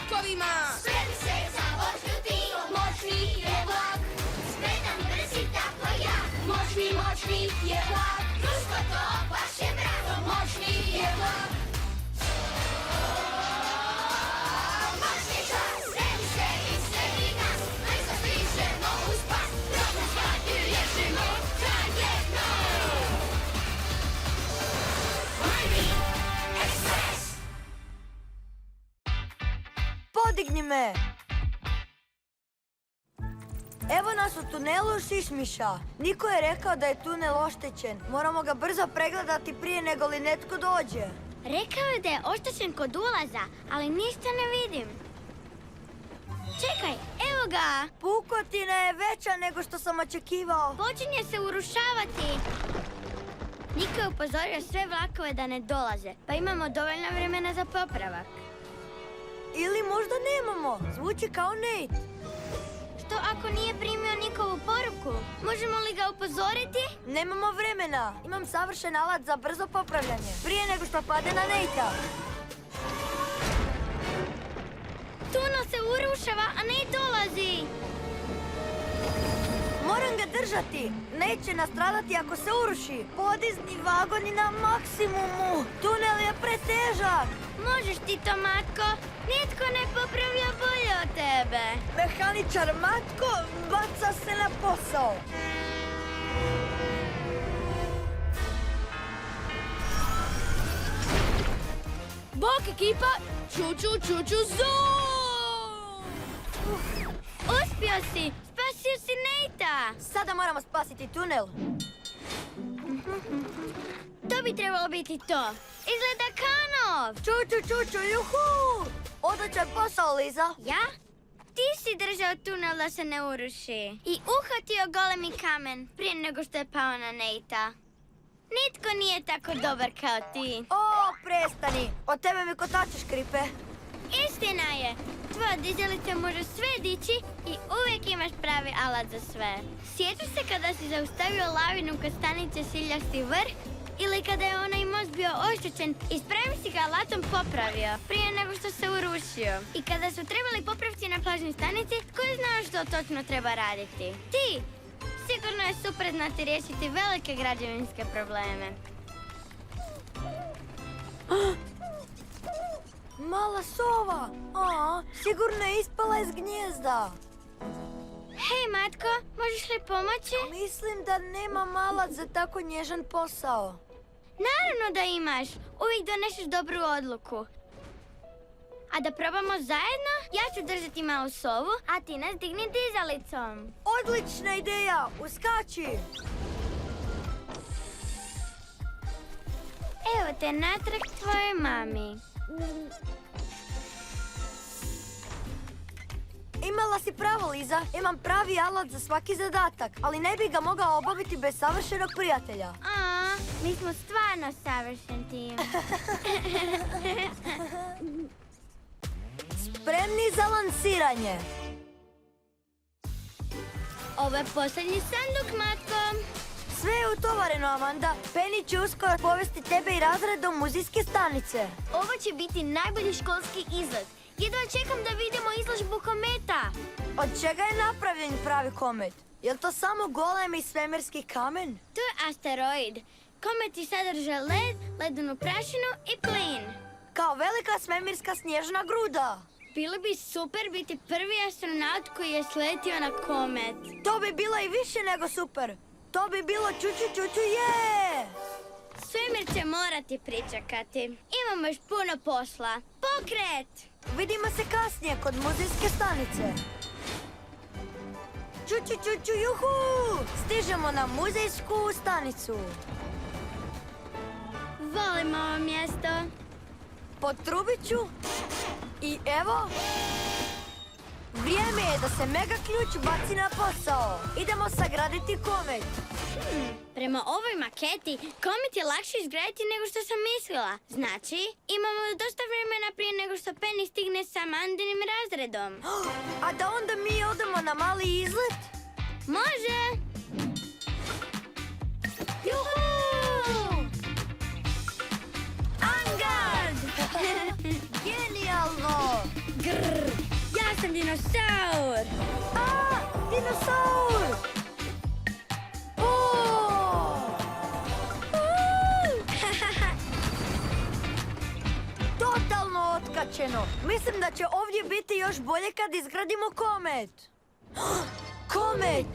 vlakovima. Spremi se za vožnju ti, moćni je vlak. Spreman, brz i tako jak. Moćni je vlak. Društvo to baš je bravo. Moćni je vlak. Moćni čas, spremi se i sredi nas. Brzo stižemo uz pas. Dobro stvari riješimo zajedno. Mighty Express. Podigni me! Evo nas u tunelu Šišmiša. Niko je rekao da je tunel oštećen. Moramo ga brzo pregledati prije nego li netko dođe. Rekao je da je oštećen kod ulaza, ali ništa ne vidim. Čekaj, evo ga! Pukotina je veća nego što sam očekivao. Počinje se urušavati. Niko je upozorio sve vlakove da ne dolaze, pa imamo dovoljno vremena za popravak. Ili možda nemamo. Zvuči kao Nate. Što ako nije primio nikovu poruku? Možemo li ga upozoriti? Nemamo vremena. Imam savršen alat za brzo popravljanje. Prije nego što pade na Natea. Tunel se urušava, a ne dolazi. Moram ga držati. Neće nastradati ako se uruši. Podizni vagoni na maksimumu. Tunel je pretežak. Možeš ti to, Matko. Nitko ne popravlja bolje od tebe. Mehaničar Matko baca se na posao. Bok ekipa, čuču zoom! Uspio si! Spasio si Natea! Sada moramo spasiti tunel. To bi trebalo biti to. Izgleda kanov! Čuču, juhu! Odličan posao, Liza. Ja? Ti si držao tunel da se ne uruši. I uhvatio golemi kamen prije nego što je pao na Natea. Nitko nije tako dobar kao ti. O, prestani! Od tebe mi kotače škripe. Istina je! Tvoja dizalica može sve dići i uvijek imaš pravi alat za sve. Sjećaš se kada si zaustavio lavinu kod stanice Siljasti vrh? Ili kada je onaj most bio oštećen i spremni si ga alatom popravio prije nego što se urušio. I kada su trebali popravci na plažnoj stanici, tko je znao što točno treba raditi? Ti! Sigurno je super znati riješiti velike građevinske probleme. Mala sova! Sigurno je ispala iz gnijezda. Hej, Matko, možeš li pomoći? Mislim da nemam alat za tako nježan posao. Naravno da imaš. Uvijek doneseš dobru odluku. A da probamo zajedno? Ja ću držati malu sovu, a ti nas digni dizalicom. Odlična ideja! Uskači! Evo te natrag tvojoj mami. Imala si pravo, Liza. Imam pravi alat za svaki zadatak, ali ne bi ga mogao obaviti bez savršenog prijatelja. Mi smo stvarno savršen tim. Spremni za lansiranje. Ovo je posljednji sanduk, Matko. Sve je utovareno, Amanda. Penny će uskoro povesti tebe i razred do muzejske stanice. Ovo će biti najbolji školski izlet. Jedva čekam da vidimo izložbu kometa. Od čega je napravljen pravi komet? Je li to samo golemi svemirski kamen? To je asteroid. Kometi sadrže led, ledenu prašinu i plin. Kao velika svemirska snježna gruda. Bilo bi super biti prvi astronaut koji je sletio na komet. To bi bilo i više nego super. To bi bilo čuču je! Svemir će morati pričekati. Imamo još puno posla. Pokret! Vidimo se kasnije kod muzejske stanice. Čuču, juhu! Stižemo na muzejsku stanicu. Volim ovo mjesto. Potrubit ću. I evo... Vrijeme je da se mega ključ baci na posao. Idemo sagraditi komet. Prema ovoj maketi, komet je lakše izgraditi nego što sam mislila. Znači, imamo dosta vremena prije nego što Penny stigne sa Amandinim razredom. A da onda mi odemo na mali izlet? Može! Juhu! Angard! Genijalno! Grrr! Dinosaur! A, dinosaur! Totalno otkačeno. Mislim da će ovdje biti još bolje kad izgradimo komet. Komet!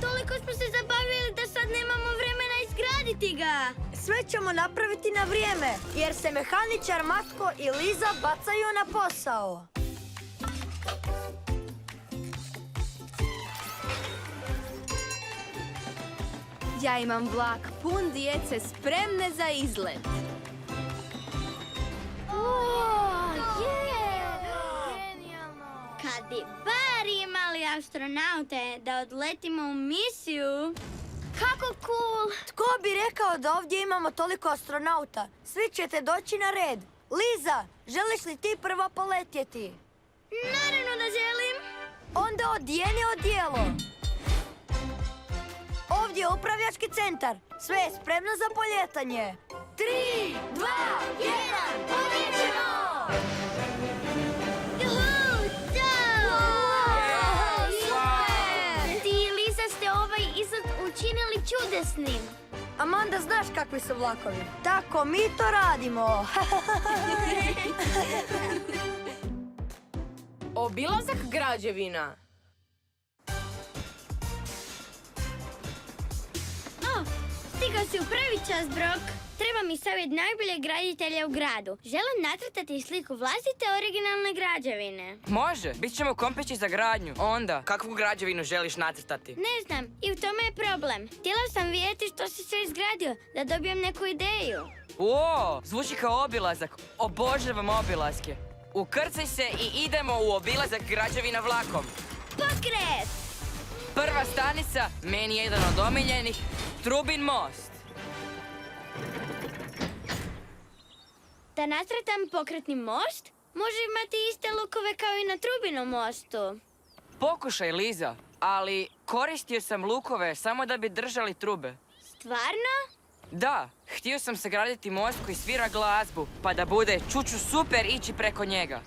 Toliko smo se zabavili da sad nemamo vremena izgraditi ga. Sve ćemo napraviti na vrijeme, jer se mehaničar Matko i Liza bacaju na posao. Ja imam vlak pun djece spremne za izlet. Kad bi bar imali astronaute da odletimo u misiju. Kako cool! Tko bi rekao da ovdje imamo toliko astronauta? Svi ćete doći na red. Liza, želiš li ti prva poletjeti? Naravno da želim! Onda odijeni odijelo. Ovdje je upravljački centar. Sve je spremno za poljetanje. 3, 2, 1, poljećemo! Juhu, to! Super! Ti i Liza ste ovaj izlet učinili čudesnim. Amanda, znaš kakvi su vlakovi? Tako mi to radimo. Obilazak građevina. O, stigao si u pravi čas, Brok. Treba mi savjet najboljeg graditelja u gradu. Želim nacrtati sliku vlastite originalne građevine. Može, bit ćemo kompeći za gradnju. Onda, kakvu građevinu želiš nacrtati? Ne znam, i u tome je problem. Htjela sam vidjeti što si sve izgradio, da dobijem neku ideju. O, zvuči kao obilazak. Obožavam obilaske. Ukrcaj se i idemo u obilazak građevina vlakom. Pokret! Prva stanica, meni jedan od omiljenih, Trubin most. Da nacrtam pokretni most, može imati iste lukove kao i na Trubinom mostu. Pokušaj, Liza, ali koristio sam lukove samo da bi držali trube. Stvarno? Da, htio sam sagraditi most koji svira glazbu, pa da bude čuču super ići preko njega.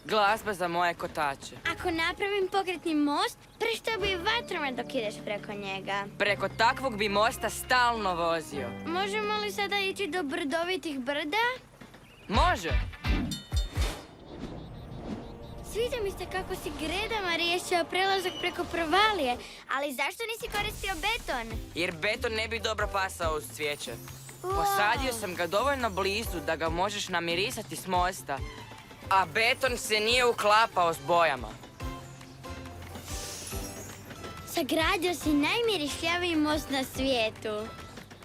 Glazba za moje kotače. Ako napravim pokretni most, prestao bi vatromet dok ideš preko njega. Preko takvog bi mosta stalno vozio. Možemo li sada ići do brdovitih brda? Može! Sviđa mi se kako si gredama riješio prelazak preko provalije, ali zašto nisi koristio beton? Jer beton ne bi dobro pasao uz cvijeće. Posadio sam ga dovoljno blizu da ga možeš namirisati s mosta, a beton se nije uklapao s bojama. Sagradio si najmirišljaviji most na svijetu.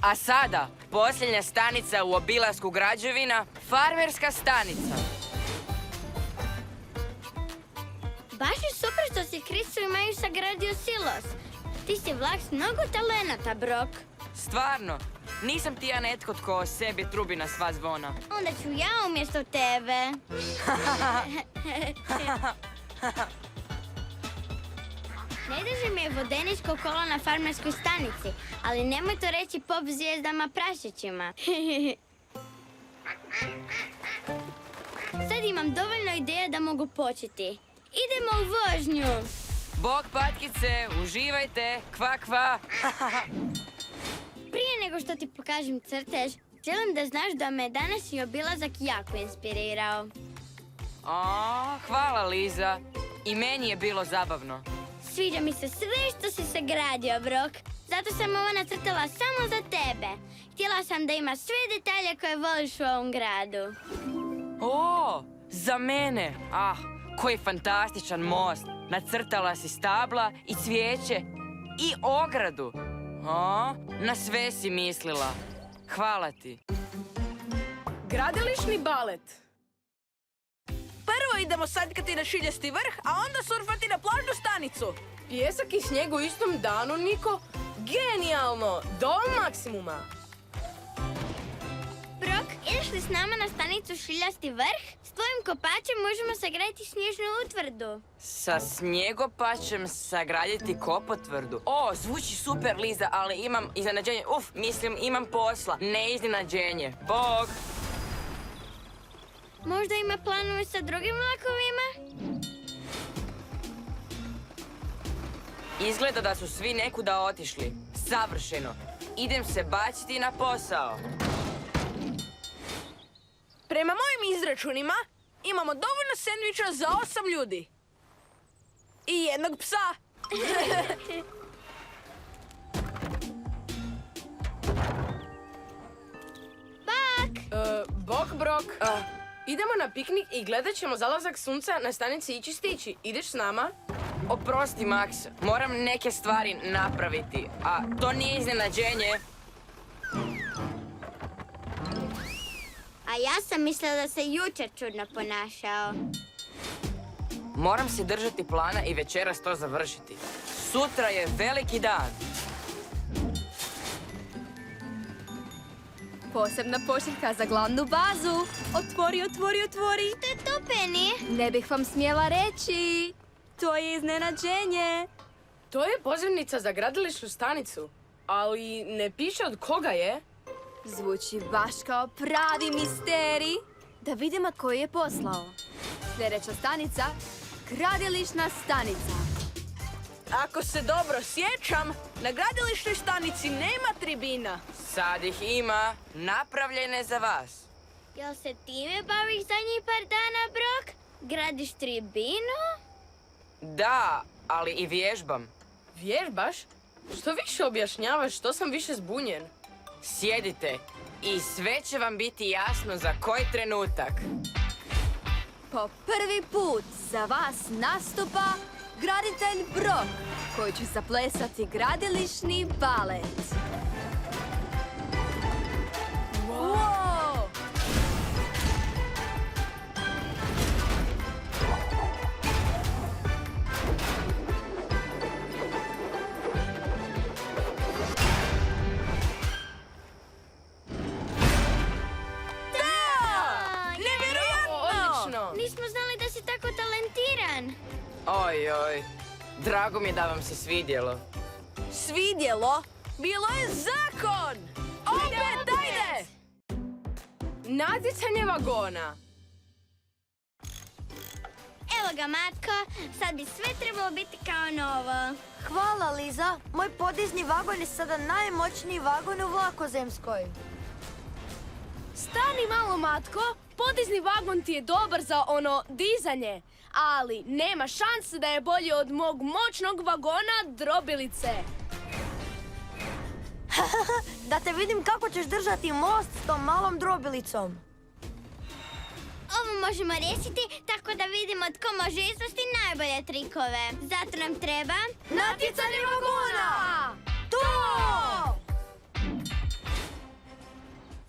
A sada, posljednja stanica u obilasku građevina, farmerska stanica. Baš je super što si Krisu i Maju sagradio silos. Ti si vlak s mnogo talenata, Brok. Stvarno, nisam ti ja netko tko o sebi trubi na sva zvona. Onda ću ja umjesto tebe. Ne drži mi vodeničko kolo na farmerskoj stanici, ali nemoj to reći pop zvijezdama prašićima. Sad imam dovoljno ideja da mogu početi. Idemo u vožnju! Bog patkice, uživajte, kva kva. Prije nego što ti pokažem crtež, želim da znaš da me današnji obilazak jako inspirirao. Hvala, Liza. I meni je bilo zabavno. Sviđa mi se sve što si sagradio, Brok. Zato sam ovo nacrtala samo za tebe. Htjela sam da ima sve detalje koje voliš u ovom gradu. Za mene! Koji fantastičan most! Nacrtala si stabla i cvijeće i ogradu. Na sve si mislila. Hvala ti. Gradilišni balet. Prvo idemo sadkati na šiljasti vrh, a onda surfati na plažnu stanicu. Pjesak i snijeg u istom danu, Niko. Genijalno! Do maksimuma. Brok, ideš li s nama na stanicu šiljasti vrh? S tvojim kopačem možemo sagraditi snježnu utvrdu. Sa snjegopačem sagraditi kopotvrdu. Zvuči super, Liza, ali imam iznenađenje. Imam posla. Ne iznenađenje. Bog! Možda ima planove sa drugim vlakovima? Izgleda da su svi nekuda otišli. Savršeno. Idem se baciti na posao. Prema mojim izračunima, imamo dovoljno sendviča za 8 ljudi. I jednog psa. Bok, Brok. Idemo na piknik i gledat ćemo zalazak sunca na stanici Ići stići. Ideš s nama? Oprosti, Max. Moram neke stvari napraviti. A to nije iznenađenje. A ja sam mislila da se jučer čudno ponašao. Moram se držati plana i večeras to završiti. Sutra je veliki dan. Posebna pošiljka za glavnu bazu. Otvori, otvori, otvori. Što je to, Penny? Ne bih vam smjela reći. To je iznenađenje. To je pozivnica za gradilišnu stanicu. Ali ne piše od koga je. Zvuči baš kao pravi misterij. Da vidimo ko je poslao. Sljedeća stanica, gradilišna stanica. Ako se dobro sjećam, na gradilišnoj stanici nema tribina. Sad ih ima, napravljene za vas. Jel se time baviš zadnjih par dana, Brok? Gradiš tribinu? Da, ali i vježbam. Vježbaš? Što više objašnjavaš, što sam više zbunjen. Sjedite i sve će vam biti jasno za koji trenutak. Po prvi put za vas nastupa graditelj Brok, koji će zaplesati gradilišni balet. Wow! Nevjerojatno! Nismo znali da si tako talentiran. Oj, drago mi je da vam se svidjelo. Svidjelo? Bilo je zakon! Opet, ajde! Natjecanje vagona. Evo ga, Matko. Sad bi sve trebalo biti kao novo. Hvala, Liza. Moj podizni vagon je sada najmoćniji vagon u Vlakozemskoj. Stani malo, Matko. Podizni vagon ti je dobar za ono dizanje, ali nema šanse da je bolji od mog moćnog vagona drobilice. Da te vidim kako ćeš držati most s tom malom drobilicom. Ovo možemo riješiti tako da vidimo tko može izvesti najbolje trikove. Zato nam treba... Natjecanje vagona! To!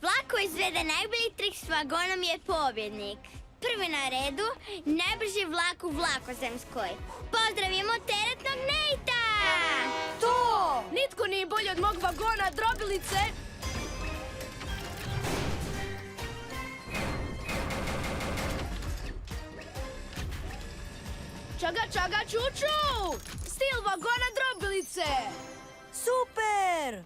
Vlak koji izvede najbolji trik s vagonom je pobjednik. Prvi na redu, najbrži vlak u Vlakozemskoj. Pozdravimo teretnog Nejta! To! Nitko nije bolji od mog vagona drobilice. Čaga, čaga, čuču! Stil vagona drobilice! Super!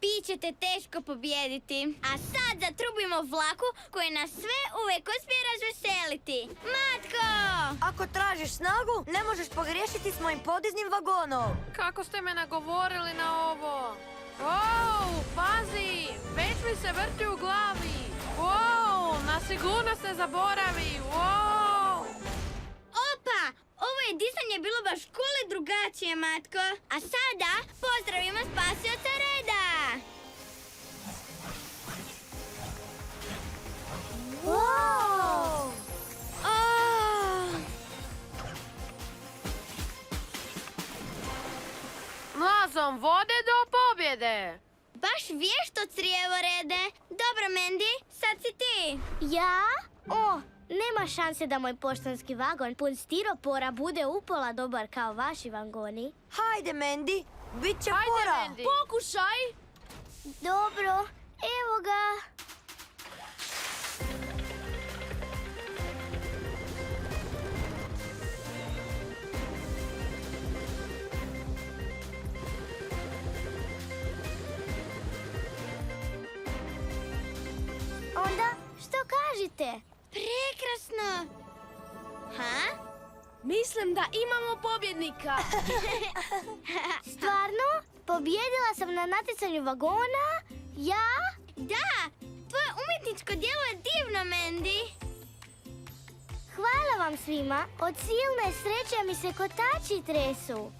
Bićete teško pobijediti. A sad zatrubimo vlaku koji nas sve uvijek uspije razveseliti. Matko! Ako tražiš snagu, ne možeš pogriješiti s mojim podiznim vagonom. Kako ste me nagovorili na ovo? Wow, pazi! Već mi se vrti u glavi. Wow, na sigurnost ne zaboravi. Wow! Opa! Ovo je dizanje bilo baš cool i drugačije, Matko. A sada pozdravimo spasioca reda. Wow! Mlazom vode do pobjede. Baš vješto crijevo, Rede. Dobro, Mandy, sad si ti. Ja? O, nema šanse da moj poštanski vagon pun stiropora bude upola dobar kao vaši vagoni. Hajde, Mandy, bit će Hajde, fora. Mandy. Pokušaj! Dobro, evo ga. Onda, što kažete? Prekrasno! Ha? Mislim da imamo pobjednika. Stvarno? Pobjedila sam na natjecanju vagona? Ja? Da! Tvoje umjetničko djelo je divno, Mandy! Hvala vam svima. Od silne sreće mi se kotači tresu.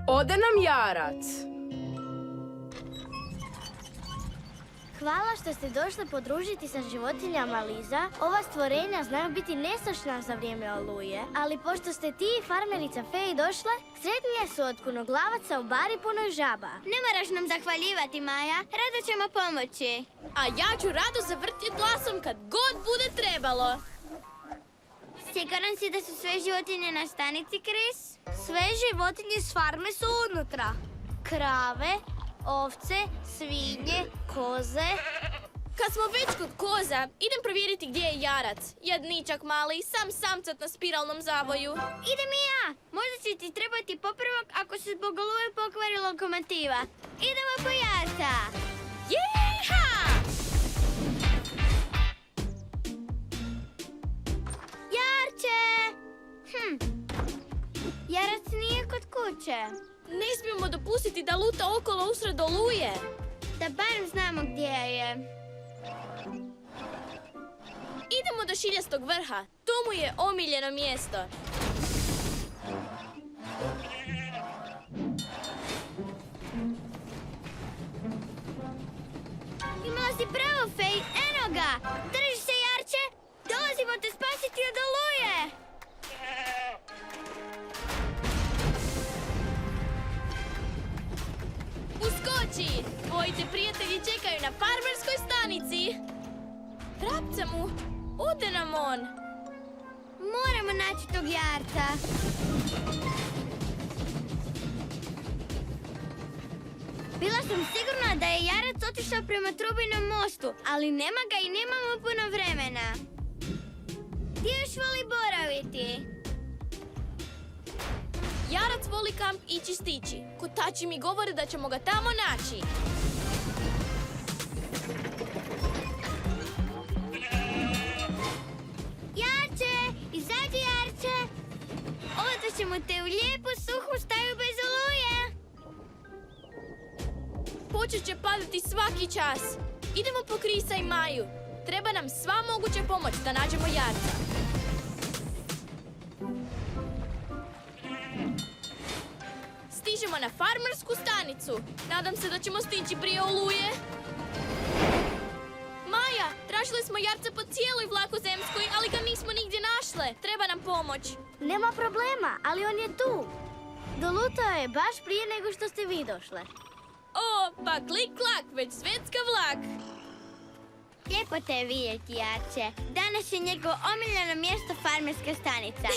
Ode nam jarac. Hvala što ste došli podružiti sa životinjama, Liza. Ova stvorenja znaju biti nestašna za vrijeme oluje, ali pošto ste ti i farmerica Fej došle, sretnije su od kunoglavaca u bari punoj žaba. Ne moraš nam zahvaljivati, Maja. Rado ćemo pomoći. A ja ću rado zavrtjeti glasom kad god bude trebalo. Siguran si da su sve životinje na stanici, Chris? Sve životinje s farme su unutra. Krave, ovce, svinje, koze. Kad smo već kod koza, idem provjeriti gdje je jarac. Jadničak mali, sam samcat na spiralnom zavoju. Idem i ja. Možda će ti trebati popravak ako se zbog oluje pokvari lokomotiva. Idemo po jarca. Jeha! Jarče! Jarac nije kod kuće. Ne smijemo dopustiti da luta okolo usred oluje. Da barem znamo gdje je. Idemo do Šiljastog vrha. To mu je omiljeno mjesto. Imala si pravo, Fej. Eno ga! Drži se, Jarče! Dolazimo te spasiti od oluje! Uskoči! Tvoji te prijatelji čekaju na farmerskoj stanici. Vrapca mu! Ode nam on! Moramo naći tog jarca. Bila sam sigurna da je jarac otišao prema Trubinom mostu, ali nema ga i nemamo puno vremena. Gdje još voli boraviti? Jarac voli kamp ići stići. Kotači mi govore da ćemo ga tamo naći. Jarče! Izađi, Jarče! Odvećemo te u lijepu suhu staju bez oluje. Počet će padati svaki čas. Idemo po Krisa i Maju. Treba nam sva moguća pomoć da nađemo jarca. Stižemo na farmersku stanicu. Nadam se da ćemo stići prije oluje. Maja, tražili smo jarca po cijeloj Vlakozemskoj, ali ga nismo nigdje našle. Treba nam pomoć. Nema problema, ali on je tu. Dolutao je baš prije nego što ste vi došle. O, pa klik klak, već svetska vlak. Lijepo te je vidjeti, Jarče. Danas je njegovo omiljeno mjesto farmerska stanica.